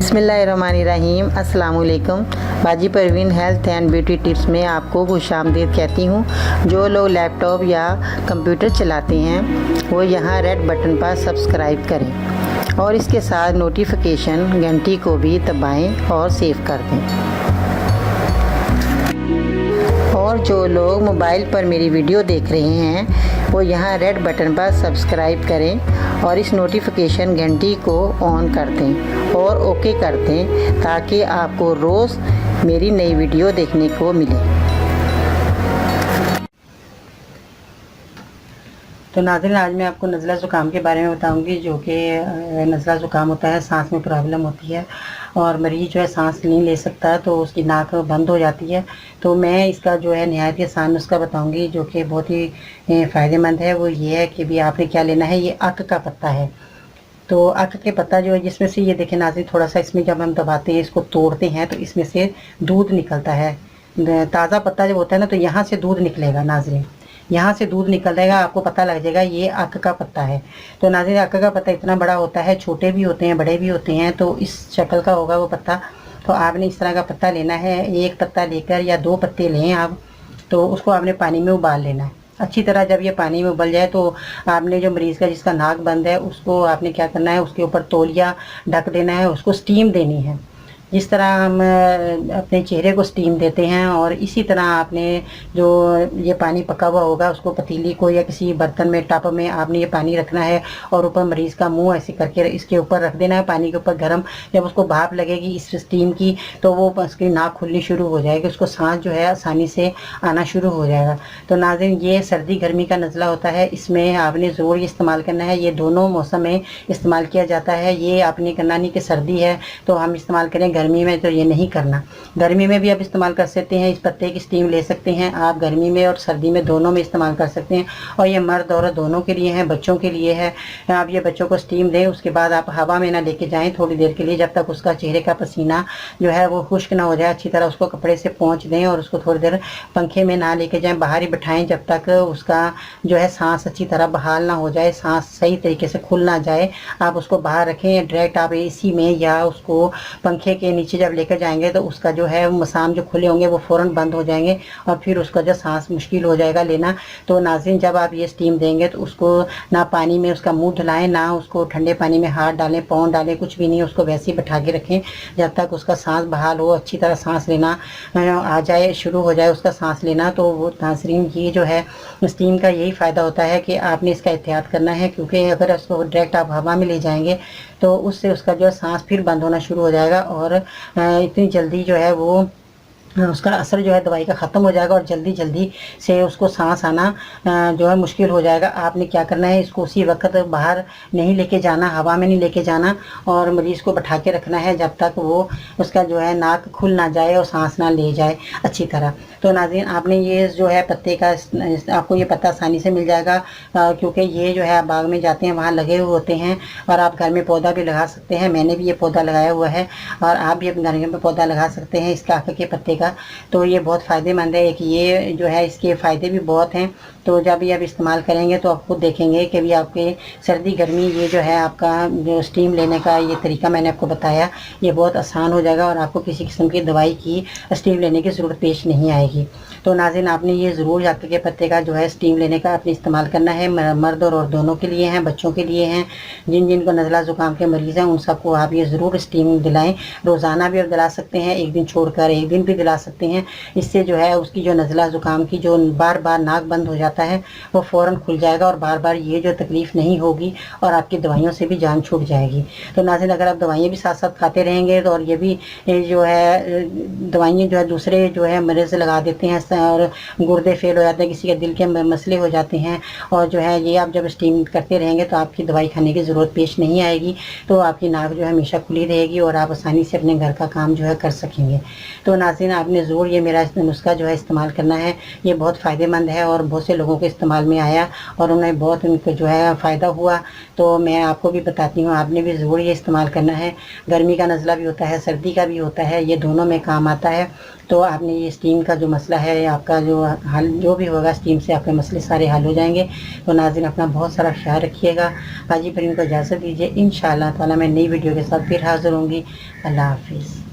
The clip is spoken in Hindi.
बिस्मिल्लाहिर्रहमानिर्रहीम। अस्सलाम वालेकुम। बाजी Parveen health and beauty tips में आपको खुशामदीद कहती हूँ। जो लोग लैपटॉप या कंप्यूटर चलाते हैं वो यहाँ रेड बटन पर सब्सक्राइब करें और इसके साथ नोटिफिकेशन घंटी को भी दबाएं और सेव कर दें। और जो लोग मोबाइल पर मेरी वीडियो देख रहे हैं वो यहाँ रेड बटन पर सब्सक्राइब करें और इस नोटिफिकेशन घंटी को ऑन कर दें और ओके कर दें ताकि आपको रोज़ मेरी नई वीडियो देखने को मिले। तो नाज़रीन, आज मैं आपको नज़ला ज़ुकाम के बारे में बताऊंगी। जो कि नज़ला ज़ुकाम होता है, सांस में प्रॉब्लम होती है और मरीज़ जो है सांस नहीं ले सकता तो उसकी नाक बंद हो जाती है। तो मैं इसका जो है नहायत ही आसान नुस्खा बताऊंगी जो कि बहुत ही फ़ायदेमंद है। वो ये है कि भी आपने क्या लेना है, ये अक का पत्ता है। तो अक के पत्ता जो है, जिसमें से ये देखें नाज़रीन, थोड़ा सा इसमें जब हम दबाते हैं, इसको तोड़ते हैं तो इसमें से दूध निकलता है। ताज़ा पत्ता जब होता है ना तो यहाँ से दूध निकलेगा नाज़रीन, यहाँ से दूध निकल जाएगा, आपको पता लग जाएगा ये अक का पत्ता है। तो नाज़रीन, अक का पत्ता इतना बड़ा होता है, छोटे भी होते हैं बड़े भी होते हैं। तो इस शक्ल का होगा वो पत्ता। तो आपने इस तरह का पत्ता लेना है। एक पत्ता लेकर या 2 पत्ते लें आप, तो उसको आपने पानी में उबाल लेना है अच्छी तरह। जब ये पानी में उबल जाए तो आपने जो मरीज़ का जिसका नाक बंद है उसको आपने क्या करना है, उसके ऊपर तौलिया ढक देना है, उसको स्टीम देनी है। जिस तरह हम अपने चेहरे को स्टीम देते हैं, और इसी तरह आपने जो ये पानी पका हुआ होगा उसको पतीली को या किसी बर्तन में, टब में आपने ये पानी रखना है और ऊपर मरीज़ का मुंह ऐसे करके इसके ऊपर रख देना है, पानी के ऊपर गर्म। जब उसको भाप लगेगी इस स्टीम की तो वो उसकी नाक खुलनी शुरू हो जाएगी, उसको सांस जो है आसानी से आना शुरू हो जाएगा। तो नाज़रीन, ये सर्दी गर्मी का नज़ला होता है, इसमें आपने ज़रूर इस्तेमाल करना है। ये दोनों मौसम में इस्तेमाल किया जाता है। ये आपने करना नहीं कि सर्दी है तो हम इस्तेमाल करें, गर्मी में तो ये नहीं करना। गर्मी में भी आप इस्तेमाल कर सकते हैं, इस पत्ते की स्टीम ले सकते हैं आप। गर्मी में और सर्दी में दोनों में इस्तेमाल कर सकते हैं। और ये मर्द औरत दोनों के लिए है, बच्चों के लिए है। आप ये बच्चों को स्टीम दें, उसके बाद आप हवा में ना लेके जाएं थोड़ी देर के लिए, जब तक उसका चेहरे का पसीना जो है वो खुश्क ना हो जाए। अच्छी तरह उसको कपड़े से पोंछ दें और उसको थोड़ी देर पंखे में ना लेके जाएं, बाहर ही बिठाएं जब तक उसका जो है सांस अच्छी तरह बहाल ना हो जाए, सांस सही तरीके से खुल ना जाए। आप उसको बाहर रखें। डायरेक्ट आप एसी में या उसको पंखे के नीचे जब लेकर जाएंगे तो उसका जो है मसाम जो खुले होंगे वो फ़ौरन बंद हो जाएंगे और फिर उसका जो सांस मुश्किल हो जाएगा लेना। तो नाज़रीन, जब आप ये स्टीम देंगे तो उसको ना पानी में उसका मुंह धुलाएं, ना उसको ठंडे पानी में हाथ डालें, पाँव डालें, कुछ भी नहीं। उसको वैसे ही बैठा के रखें जब तक उसका सांस बहाल हो, अच्छी तरह सांस लेना आ जाए, शुरू हो जाए उसका सांस लेना। तो वो नाज़रीन, ये जो है स्टीम का यही फ़ायदा होता है कि आपने इसका एहतियात करना है, क्योंकि अगर उसको डायरेक्ट आप हवा में ले जाएंगे तो उससे उसका जो सांस फिर बंद होना शुरू हो जाएगा और इतनी जल्दी जो है वो उसका असर जो है दवाई का ख़त्म हो जाएगा और जल्दी जल्दी से उसको सांस आना जो है मुश्किल हो जाएगा। आपने क्या करना है, इसको उसी वक्त बाहर नहीं लेके जाना, हवा में नहीं लेके जाना और मरीज़ को बैठा के रखना है जब तक वो उसका जो है नाक खुल ना जाए और सांस ना ले जाए अच्छी तरह। तो नाज़रीन, आपने ये जो है पत्ते का, आपको ये पत्ता आसानी से मिल जाएगा क्योंकि ये जो है आप बाग में जाते हैं वहाँ लगे हुए होते हैं, और आप घर में पौधा भी लगा सकते हैं। मैंने भी ये पौधा लगाया हुआ है और आप भी अपने घर में पौधा लगा सकते हैं इसका अक के पत्ते का। तो ये बहुत फ़ायदेमंद है। एक ये जो है इसके फ़ायदे भी बहुत हैं। तो जब ये आप इस्तेमाल करेंगे तो आप खुद देखेंगे कि भी आपके सर्दी गर्मी ये जो है आपका जो स्टीम लेने का ये तरीका मैंने आपको बताया ये बहुत आसान हो जाएगा और आपको किसी किस्म की दवाई की स्टीम लेने की ज़रूरत पेश नहीं आएगी। तो नाज़रीन, आपने ये ज़रूर अक के पत्ते का जो है स्टीम लेने का आपने इस्तेमाल करना है। मर्द और दोनों के लिए हैं, बच्चों के लिए हैं। जिनको नज़ला ज़ुकाम के मरीज़ हैं उन सबको आप ये ज़रूर स्टीम दिलाएं। रोज़ाना भी आप दिला सकते हैं, एक दिन छोड़कर एक दिन भी दिला सकते हैं। इससे जो है उसकी जो नज़ला ज़ुकाम की जो बार बार नाक बंद हो जाता है वो फ़ौरन खुल जाएगा और बार बार ये जो तकलीफ़ नहीं होगी और आपकी दवाइयों से भी जान छूट जाएगी। तो नाज़रीन, अगर आप दवाइयाँ भी साथ साथ खाते रहेंगे तो और ये भी जो है दवाइयाँ जो है दूसरे जो है मरीज़ लगा देते हैं और गुर्दे फेल हो जाते हैं, किसी के दिल के मसले हो जाते हैं, और जो है ये आप जब स्टीम करते रहेंगे तो आपकी दवाई खाने की ज़रूरत पेश नहीं आएगी। तो आपकी नाक जो है हमेशा खुली रहेगी और आप आसानी से अपने घर का काम जो है कर सकेंगे। तो नाज़रीन, आपने ज़रूर ये मेरा नुस्खा जो है इस्तेमाल करना है। ये बहुत फ़ायदेमंद है और बहुत से लोगों के इस्तेमाल में आया और उन्हें बहुत उनको जो है फ़ायदा हुआ। तो मैं आपको भी बताती हूँ, आपने भी ज़रूर ये इस्तेमाल करना है। गर्मी का नज़ला भी होता है, सर्दी का भी होता है, ये दोनों में काम आता है। तो आपने ये स्टीम का जो मसला है, आपका जो हल जो भी होगा स्टीम से आपके मसले सारे हल हो जाएँगे। तो नाज़रीन अपना बहुत सारा ख्याल रखिएगा। हाजी पर इनको इजाज़त दीजिए। इंशाअल्लाह ताला मैं नई वीडियो के साथ फिर हाज़िर होंगी। अल्लाह हाफ़िज़।